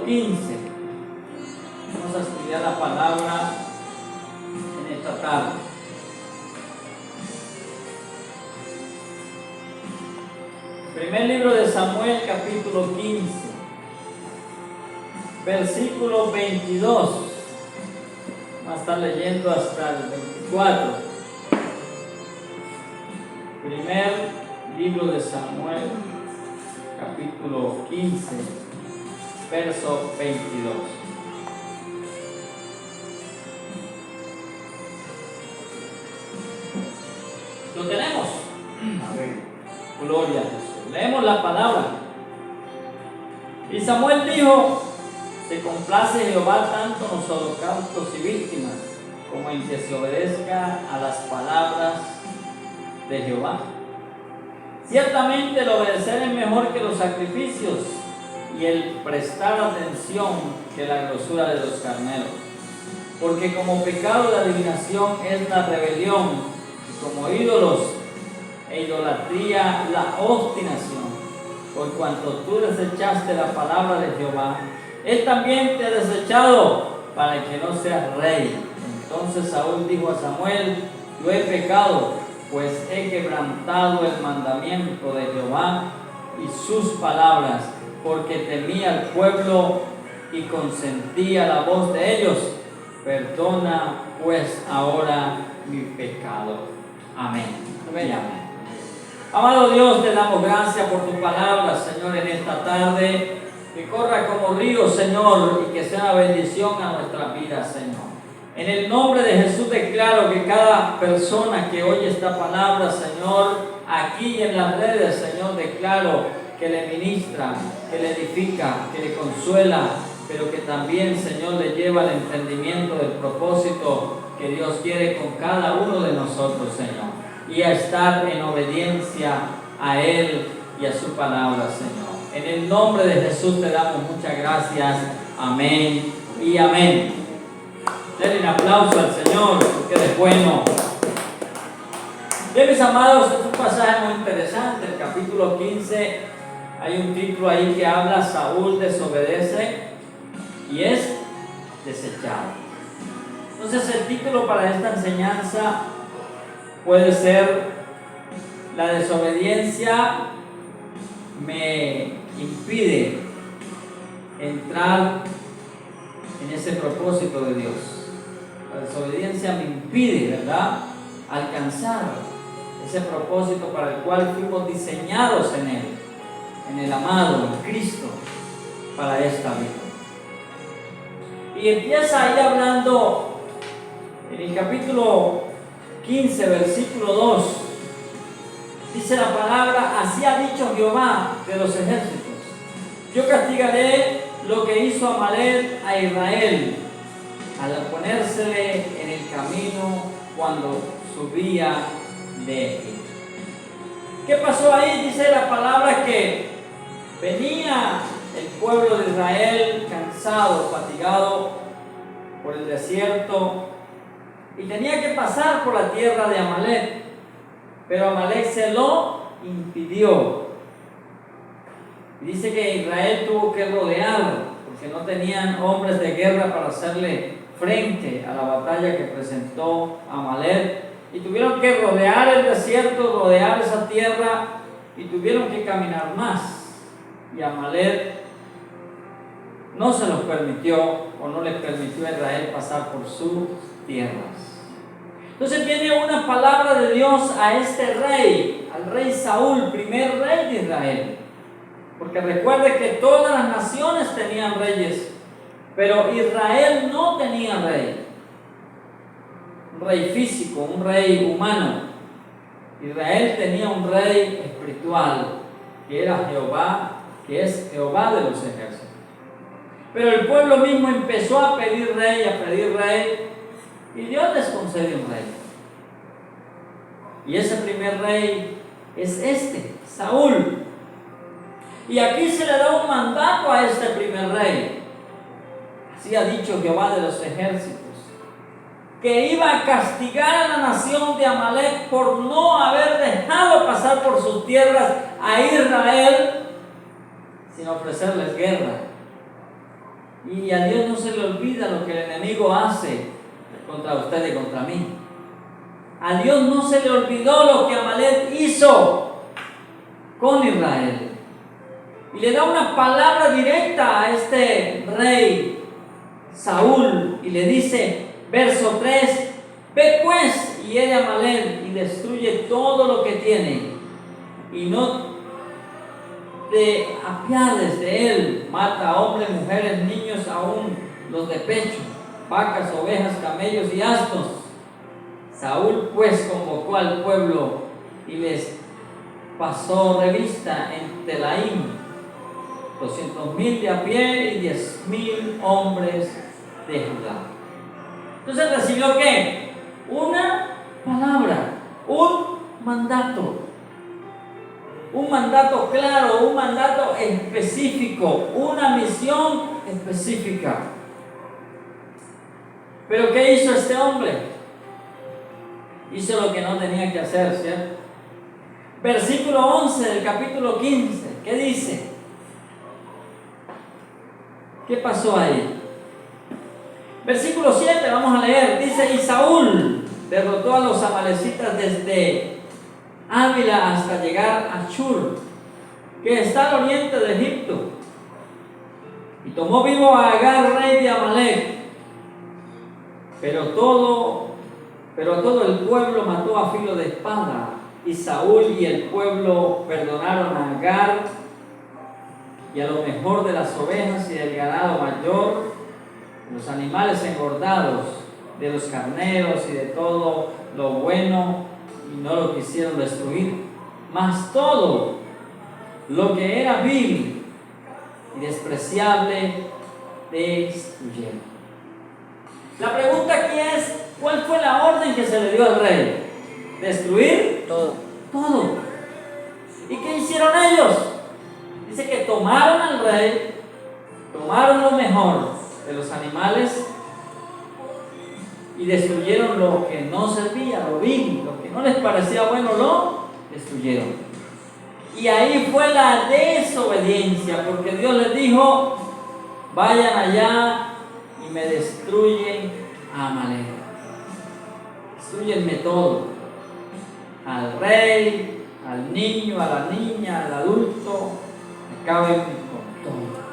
15. Vamos a estudiar la palabra en esta tarde. Primer libro de Samuel, capítulo 15, versículo 22. Vamos a estar leyendo hasta el 24. Primer libro de Samuel, capítulo 15, verso 22. ¿Lo tenemos? Amén. Gloria a Jesús. Leemos la palabra. Y Samuel dijo: se complace Jehová tanto en los holocaustos y víctimas, como en que se obedezca a las palabras de Jehová. Ciertamente el obedecer es mejor que los sacrificios, y el prestar atención que la grosura de los carneros. Porque como pecado de adivinación es la rebelión, y como ídolos e idolatría la obstinación. Por cuanto tú desechaste la palabra de Jehová, Él también te ha desechado para que no seas rey. Entonces Saúl dijo a Samuel: yo he pecado, pues he quebrantado el mandamiento de Jehová y sus palabras, porque temía al pueblo y consentía la voz de ellos. Perdona pues ahora mi pecado. Amén. Amén. Amado Dios, te damos gracias por tu palabra, Señor, en esta tarde. Que corra como río, Señor, y que sea una bendición a nuestra vida, Señor. En el nombre de Jesús declaro que cada persona que oye esta palabra, Señor, aquí en las redes, Señor, declaro que le ministra, que le edifica, que le consuela, pero que también, Señor, le lleva al entendimiento del propósito que Dios quiere con cada uno de nosotros, Señor, y a estar en obediencia a Él y a su palabra, Señor. En el nombre de Jesús te damos muchas gracias. Amén y amén. Denle un aplauso al Señor, porque Él es bueno. Bien, mis amados, es un pasaje muy interesante. El capítulo 15, hay un título ahí que habla: Saúl desobedece y es desechado. Entonces, el título para esta enseñanza puede ser: la desobediencia me impide entrar en ese propósito de Dios. La desobediencia me impide, ¿verdad?, alcanzar ese propósito para el cual fuimos diseñados en Él, en el amado, en Cristo, para esta vida. Y empieza ahí hablando en el capítulo 15, versículo 2. Dice la palabra: así ha dicho Jehová de los ejércitos: yo castigaré lo que hizo Amalek a Israel al ponérsele en el camino cuando subía de Egipto. ¿Qué pasó ahí? Dice la palabra que venía el pueblo de Israel cansado, fatigado por el desierto, y tenía que pasar por la tierra de Amalek. Pero Amalek se lo impidió. Y dice que Israel tuvo que rodear, porque no tenían hombres de guerra para hacerle frente a la batalla que presentó Amalek. Y tuvieron que rodear el desierto, rodear esa tierra, y tuvieron que caminar más. Y Amalek no se los permitió, o no les permitió a Israel pasar por sus tierras. Entonces viene una palabra de Dios a este rey, al rey Saúl, primer rey de Israel. Porque recuerde que todas las naciones tenían reyes, pero Israel no tenía rey. Un rey físico, un rey humano. Israel tenía un rey espiritual, que era Jehová, que es Jehová de los ejércitos. Pero el pueblo mismo empezó a pedir rey, y Dios les concede un rey. Y ese primer rey es Saúl. Y aquí se le da un mandato a este primer rey. Así ha dicho Jehová de los ejércitos: que iba a castigar a la nación de Amalek por no haber dejado pasar por sus tierras a Israel sin ofrecerles guerra. Y a Dios no se le olvida lo que el enemigo hace contra usted y contra mí. A Dios no se le olvidó lo que Amalek hizo con Israel. Y le da una palabra directa a este rey Saúl y le dice, verso 3, ve pues y hiere a Amalek y destruye todo lo que tiene y no te apiades de él, mata a hombres, mujeres, niños, aún los de pecho, vacas, ovejas, camellos y asnos. Saúl pues convocó al pueblo y les pasó revista en Telaim, 200,000 de a pie y 10,000 hombres de Judá. Entonces recibió ¿qué? Una palabra, un mandato claro, un mandato específico, una misión específica. Pero ¿qué hizo este hombre? Hizo lo que no tenía que hacer, ¿cierto? Versículo 11 del capítulo 15, ¿qué dice? ¿Qué pasó ahí? Versículo 7, vamos a leer, dice, y Saúl derrotó a los amalecitas desde Ávila hasta llegar a Shur, que está al oriente de Egipto, y tomó vivo a Agar, rey de Amalek, pero todo el pueblo mató a filo de espada, y Saúl y el pueblo perdonaron a Agar y a lo mejor de las ovejas y del ganado mayor, los animales engordados, de los carneros y de todo lo bueno, y no lo quisieron destruir, mas todo lo que era vil y despreciable destruyeron. La pregunta aquí es, ¿cuál fue la orden que se le dio al rey? ¿Destruir? Todo. ¿Y qué hicieron ellos? Dice que tomaron al rey, tomaron lo mejor de los animales y destruyeron lo que no servía, lo vil, lo que no les parecía bueno, lo destruyeron. Y ahí fue la desobediencia, porque Dios les dijo, vayan allá y me destruyen a Amalek. Destruyenme todo, al rey, al niño, a la niña, al adulto, acaben con todo.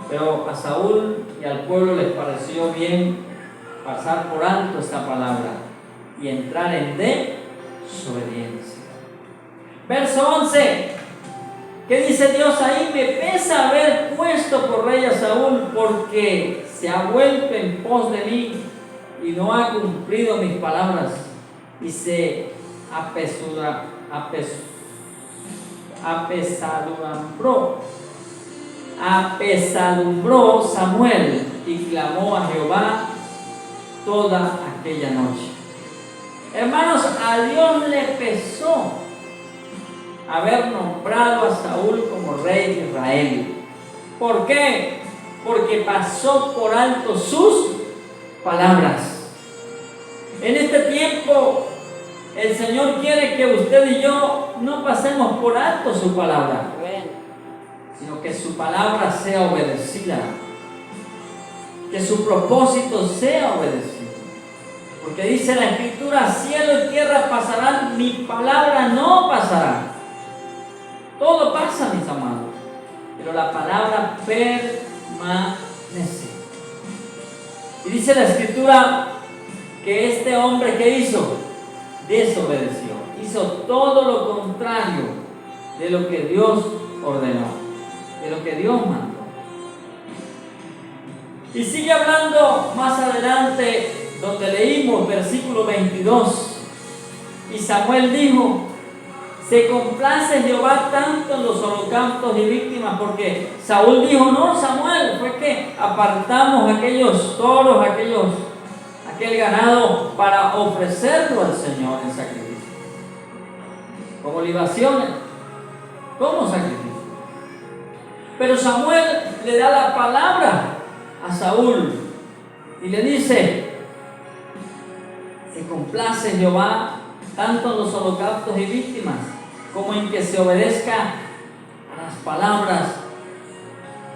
Pero a Saúl y al pueblo les pareció bien pasar por alto esta palabra y entrar en desobediencia. Verso 11, ¿qué dice Dios ahí? Me pesa haber puesto por rey a Saúl, porque se ha vuelto en pos de mí y no ha cumplido mis palabras, y se apesadumbró Samuel y clamó a Jehová toda aquella noche. Hermanos, a Dios le pesó haber nombrado a Saúl como rey de Israel. ¿Por qué? Porque pasó por alto sus palabras. En este tiempo el Señor quiere que usted y yo no pasemos por alto su palabra, sino que su palabra sea obedecida, que su propósito sea obedecido. Porque dice la Escritura, cielo y tierra pasarán, mi palabra no pasará. Todo pasa, mis amados, pero la palabra permanece. Y dice la Escritura que este hombre, ¿qué hizo? Desobedeció, hizo todo lo contrario de lo que Dios ordenó, de lo que Dios mandó. Y sigue hablando más adelante, donde leímos versículo 22, y Samuel dijo, se complace Jehová tanto en los holocaustos y víctimas, porque Saúl dijo, no, Samuel, fue que apartamos aquellos toros, aquel ganado para ofrecerlo al Señor en sacrificio, como libaciones, como sacrificio. Pero Samuel le da la palabra a Saúl y le dice, se complace Jehová tanto en los holocaustos y víctimas como en que se obedezca a las palabras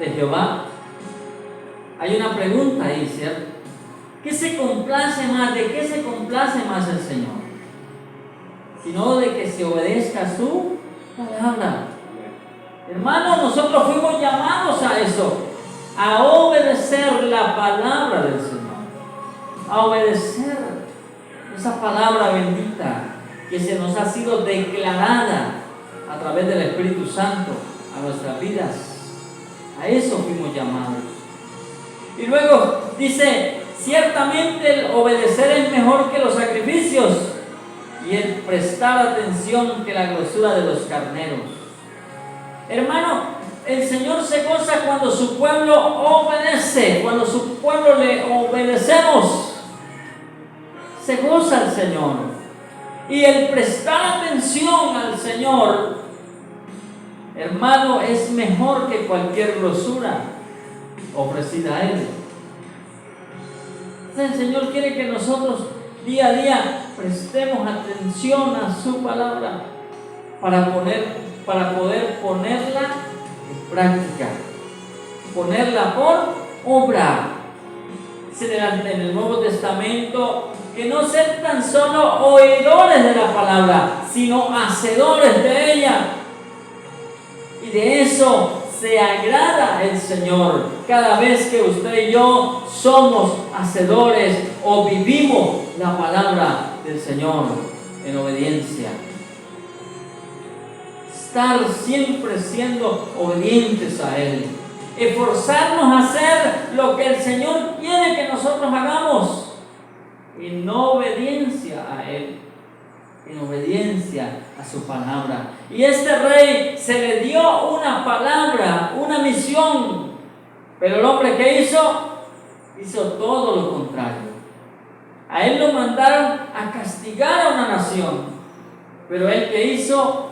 de Jehová. Hay una pregunta ahí, ¿cierto? ¿Qué se complace más? ¿De qué se complace más el Señor? Sino de que se obedezca su palabra. Hermanos, nosotros fuimos llamados a eso, a obedecer la palabra del Señor, a obedecer esa palabra bendita que se nos ha sido declarada a través del Espíritu Santo a nuestras vidas. A eso fuimos llamados. Y luego dice, ciertamente el obedecer es mejor que los sacrificios y el prestar atención que la grosura de los carneros. Hermano, el Señor se goza cuando su pueblo obedece, cuando su pueblo le obedecemos. Se goza el Señor. Y el prestar atención al Señor, hermano, es mejor que cualquier grosura ofrecida a Él. El Señor quiere que nosotros día a día prestemos atención a su palabra para poder ponerla en práctica, ponerla por obra. Dice en el Nuevo Testamento que no ser tan solo oidores de la palabra, sino hacedores de ella. Y de eso se agrada el Señor cada vez que usted y yo somos hacedores o vivimos la palabra del Señor en obediencia. Estar siempre siendo obedientes a Él, esforzarnos a hacer lo que el Señor quiere que nosotros hagamos en obediencia a Él, en obediencia a su palabra. Y este rey se le dio una palabra, una misión, pero el hombre que hizo todo lo contrario. A él lo mandaron a castigar a una nación, pero él que hizo,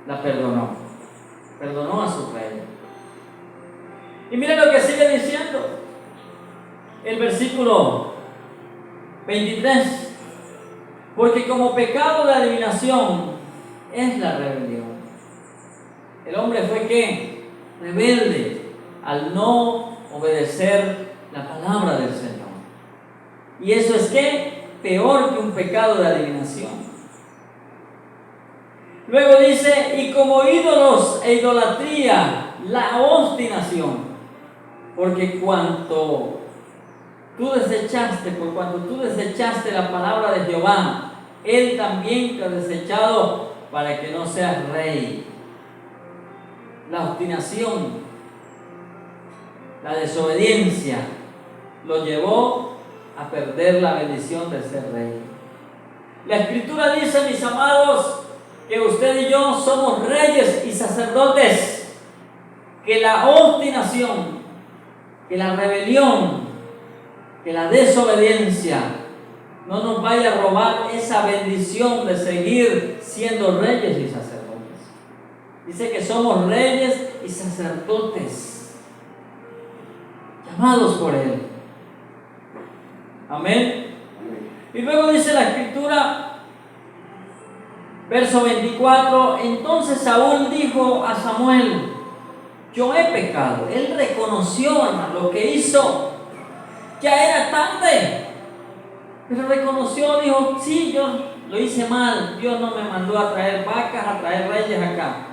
la perdonó a su rey. Y mira lo que sigue diciendo el versículo 23. Porque como pecado de adivinación es la rebelión. El hombre fue ¿qué? Rebelde al no obedecer la palabra del Señor. Y eso es ¿qué? Peor que un pecado de adivinación. Luego dice, y como ídolos e idolatría, la obstinación. Porque por cuanto tú desechaste la palabra de Jehová, Él también te ha desechado para que no seas rey. La obstinación, la desobediencia, lo llevó a perder la bendición de ser rey. La Escritura dice, mis amados, que usted y yo somos reyes y sacerdotes, que la obstinación, que la rebelión, que la desobediencia no nos vaya a robar esa bendición de seguir siendo reyes y sacerdotes. Dice que somos reyes y sacerdotes, llamados por Él. Amén. Y luego dice la Escritura, verso 24, entonces Saúl dijo a Samuel, yo he pecado. Él reconoció, hermano, lo que hizo. Ya era tarde, pero reconoció, dijo, sí, yo lo hice mal. Dios no me mandó a traer vacas, a traer reyes acá,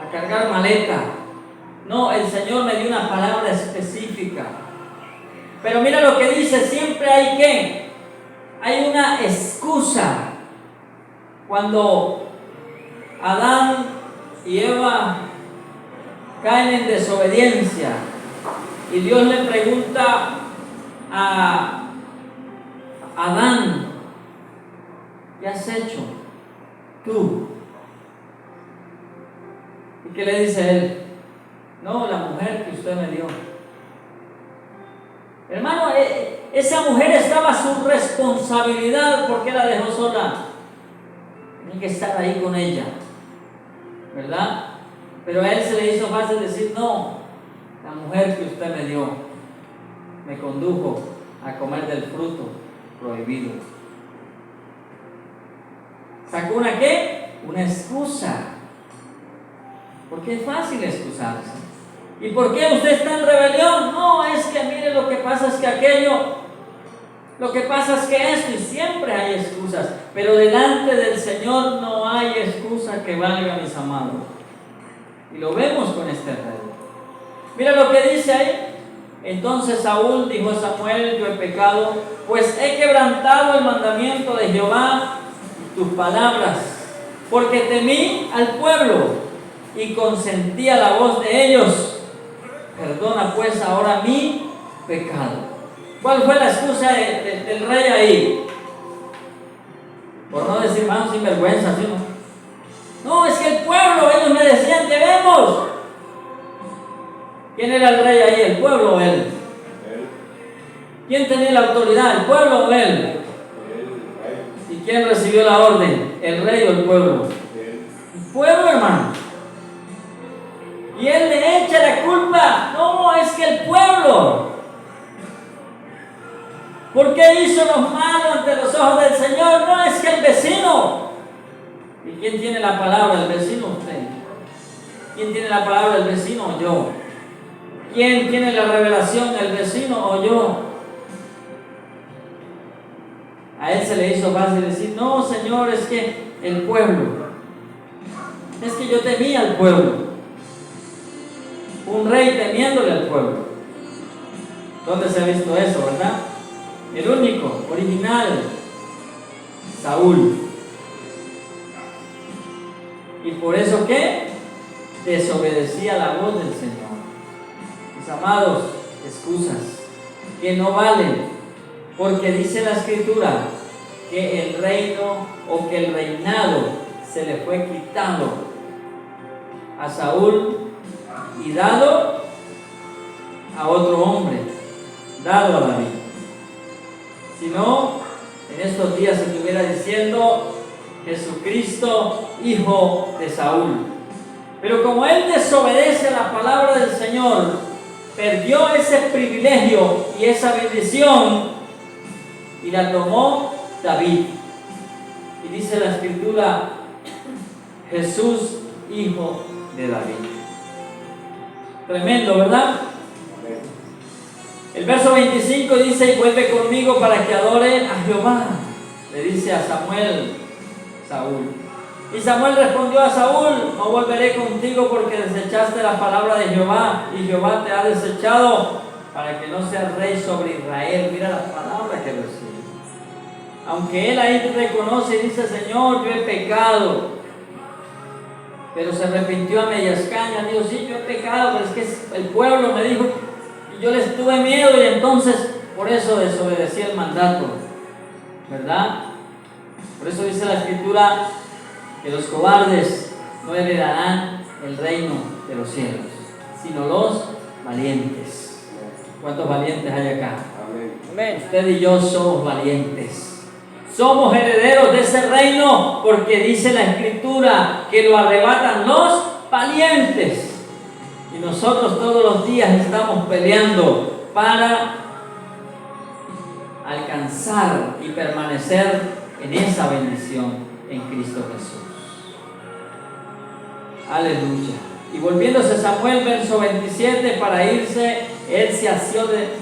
a cargar maleta. No, el Señor me dio una palabra específica. Pero mira lo que dice, siempre hay ¿qué? Hay una excusa. Cuando Adán y Eva caen en desobediencia y Dios le pregunta a Adán, ¿qué has hecho tú? ¿Y qué le dice él? No, la mujer que usted me dio. Hermano, esa mujer estaba a su responsabilidad. ¿Por qué la dejó sola? Tiene que estar ahí con ella, ¿verdad? Pero a él se le hizo fácil decir, no, la mujer que usted me dio me condujo a comer del fruto prohibido. ¿Sacó una qué? Una excusa. Porque es fácil excusarse. ¿Y por qué usted está en rebelión? No, es que mire, lo que pasa es que aquello, lo que pasa es que esto, y siempre hay excusas, pero delante del Señor no hay excusa que valga, mis amados. Y lo vemos con este rey. Mira lo que dice ahí. Entonces Saúl dijo a Samuel: yo he pecado, pues he quebrantado el mandamiento de Jehová y tus palabras, porque temí al pueblo y consentí a la voz de ellos. Perdona pues ahora mi pecado. ¿Cuál fue la excusa del rey ahí? Por no decir más sinvergüenza, ¿sí no? No, es que el pueblo, ellos me decían: debemos. ¿Quién era el rey ahí? ¿El pueblo o él? ¿Quién tenía la autoridad? ¿El pueblo o él? ¿Y quién recibió la orden? ¿El rey o el pueblo? El pueblo, hermano. Y él le echa la culpa. No, es que el pueblo. ¿Por qué hizo lo malo ante los ojos del Señor? No, es que el vecino. ¿Y quién tiene la palabra? ¿El vecino o usted? ¿Quién tiene la palabra? ¿El vecino o yo? ¿Quién tiene la revelación? ¿El vecino o yo? A él se le hizo fácil decir: no, Señor, es que el pueblo. Es que yo temía al pueblo. Un rey temiéndole al pueblo. ¿Dónde se ha visto eso, verdad? El único, original, Saúl. ¿Y por eso qué? Desobedecía la voz del Señor. Mis amados, excusas que no valen, porque dice la Escritura que el reino o que el reinado se le fue quitado a Saúl y dado a otro hombre, dado a David. Si no, en estos días se estuviera diciendo Jesucristo, hijo de Saúl. Pero como él desobedece a la palabra del Señor, perdió ese privilegio y esa bendición y la tomó David. Y dice la Escritura: Jesús, hijo de David. Tremendo, ¿verdad? El verso 25 dice: y vuelve conmigo para que adore a Jehová. Le dice a Samuel, Saúl. Y Samuel respondió a Saúl: no volveré contigo porque desechaste la palabra de Jehová y Jehová te ha desechado para que no seas rey sobre Israel. Mira la palabra que recibe. Aunque él ahí reconoce y dice: Señor, yo he pecado, pero se arrepintió a medias cañas. Dijo: sí, yo he pecado, pero es que el pueblo me dijo y yo les tuve miedo y entonces por eso desobedecí el mandato, ¿verdad? Por eso dice la Escritura que los cobardes no heredarán el reino de los cielos, sino los valientes. ¿Cuántos valientes hay acá? Amén. Usted y yo somos valientes. Somos herederos de ese reino porque dice la Escritura que lo arrebatan los valientes. Y nosotros todos los días estamos peleando para alcanzar y permanecer en esa bendición en Cristo Jesús. Aleluya. Y volviéndose Samuel, verso 27, para irse, él se asió de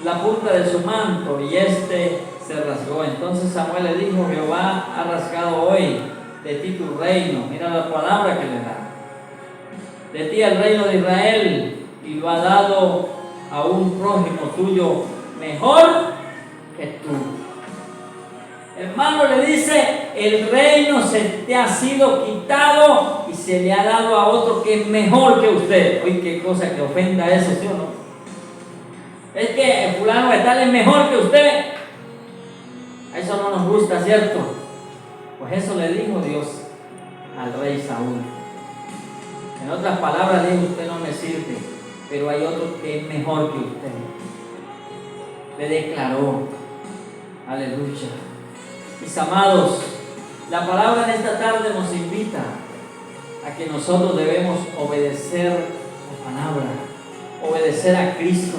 la punta de su manto y se rasgó. Entonces Samuel le dijo: Jehová ha rasgado hoy de ti tu reino. Mira la palabra que le da. De ti el reino de Israel, y lo ha dado a un prójimo tuyo mejor que tú. Hermano, le dice: el reino se te ha sido quitado y se le ha dado a otro que es mejor que usted. Oye, qué cosa que ofenda eso, ¿sí o no? Es que el fulano de tal es mejor que usted. A eso no nos gusta, ¿cierto? Pues eso le dijo Dios al rey Saúl. En otras palabras, le dijo: usted no me sirve, pero hay otro que es mejor que usted. Le declaró. Aleluya. Mis amados, la palabra en esta tarde nos invita a que nosotros debemos obedecer la palabra, obedecer a Cristo,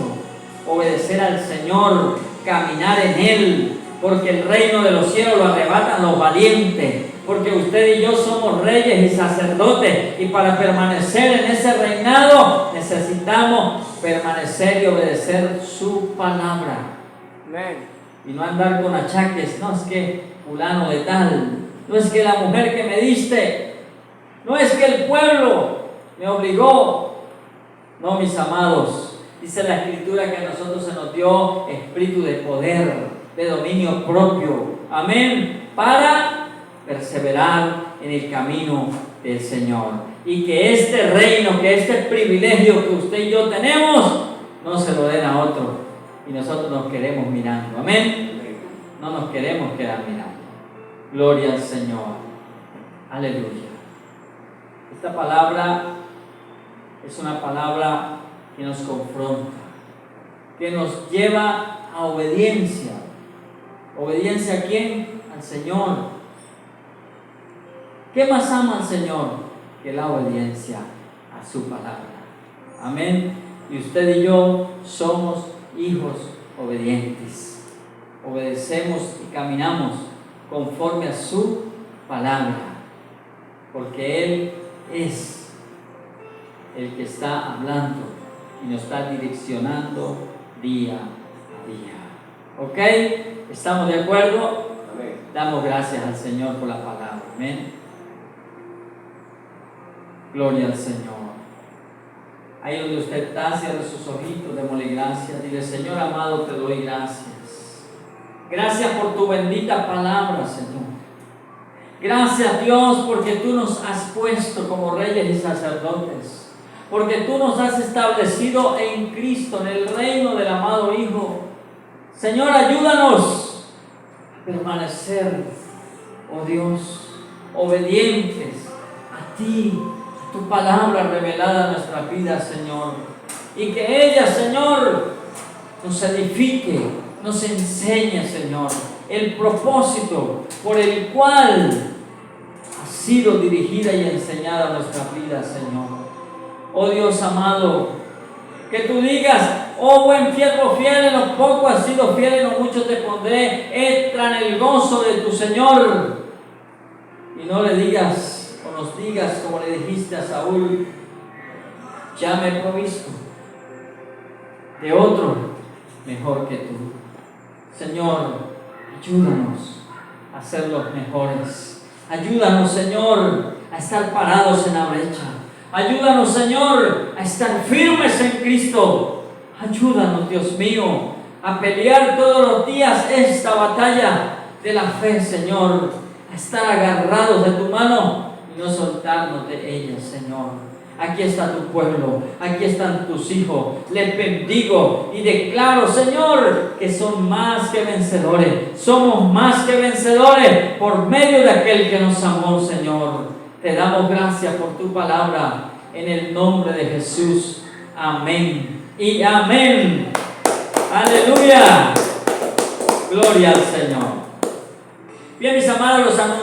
obedecer al Señor, caminar en Él, porque el reino de los cielos lo arrebatan los valientes, porque usted y yo somos reyes y sacerdotes, y para permanecer en ese reinado necesitamos permanecer y obedecer su palabra. Amén. Y no andar con achaques, no es que fulano de tal, no es que la mujer que me diste, no es que el pueblo me obligó. No, mis amados, dice la Escritura que a nosotros se nos dio espíritu de poder, de dominio propio, amén, para perseverar en el camino del Señor. Y que este reino, que este privilegio que usted y yo tenemos, no se lo den a otro. Y nosotros nos quedemos mirando, amén. No nos queremos quedar mirando. Gloria al Señor. Aleluya. Esta palabra es una palabra que nos confronta, que nos lleva a obediencia. ¿Obediencia a quién? Al Señor. ¿Qué más ama al Señor que la obediencia a su palabra? Amén. Y usted y yo somos hijos obedientes. Obedecemos y caminamos conforme a su palabra, porque Él es el que está hablando y nos está direccionando día a día. ¿Ok? ¿Estamos de acuerdo? Amén. Damos gracias al Señor por la palabra. Amén. Gloria al Señor. Ahí donde usted está, cierre sus ojitos, démosle gracias. Dile: Señor amado, te doy gracias. Gracias por tu bendita palabra, Señor. Gracias, Dios, porque tú nos has puesto como reyes y sacerdotes. Porque tú nos has establecido en Cristo, en el reino del amado Hijo. Señor, ayúdanos a permanecer, oh Dios, obedientes a ti, a tu palabra revelada en nuestra vida, Señor. Y que ella, Señor, nos edifique, nos enseñe, Señor, el propósito por el cual ha sido dirigida y enseñada nuestra vida, Señor. Oh Dios amado, que tú digas: oh buen siervo fiel, en lo poco has sido fiel, en lo mucho te pondré, entra en el gozo de tu Señor. Y no le digas, o nos digas como le dijiste a Saúl: ya me he provisto de otro mejor que tú. Señor, ayúdanos a ser los mejores. Ayúdanos, Señor, a estar parados en la brecha. Ayúdanos, Señor, a estar firmes en Cristo. Ayúdanos, Dios mío, a pelear todos los días esta batalla de la fe, Señor. A estar agarrados de tu mano y no soltarnos de ella, Señor. Aquí está tu pueblo, aquí están tus hijos. Les bendigo y declaro, Señor, que son más que vencedores. Somos más que vencedores por medio de aquel que nos amó, Señor. Te damos gracias por tu palabra, en el nombre de Jesús. Amén y amén. Aleluya. Gloria al Señor. Bien, mis amados, los anuncios.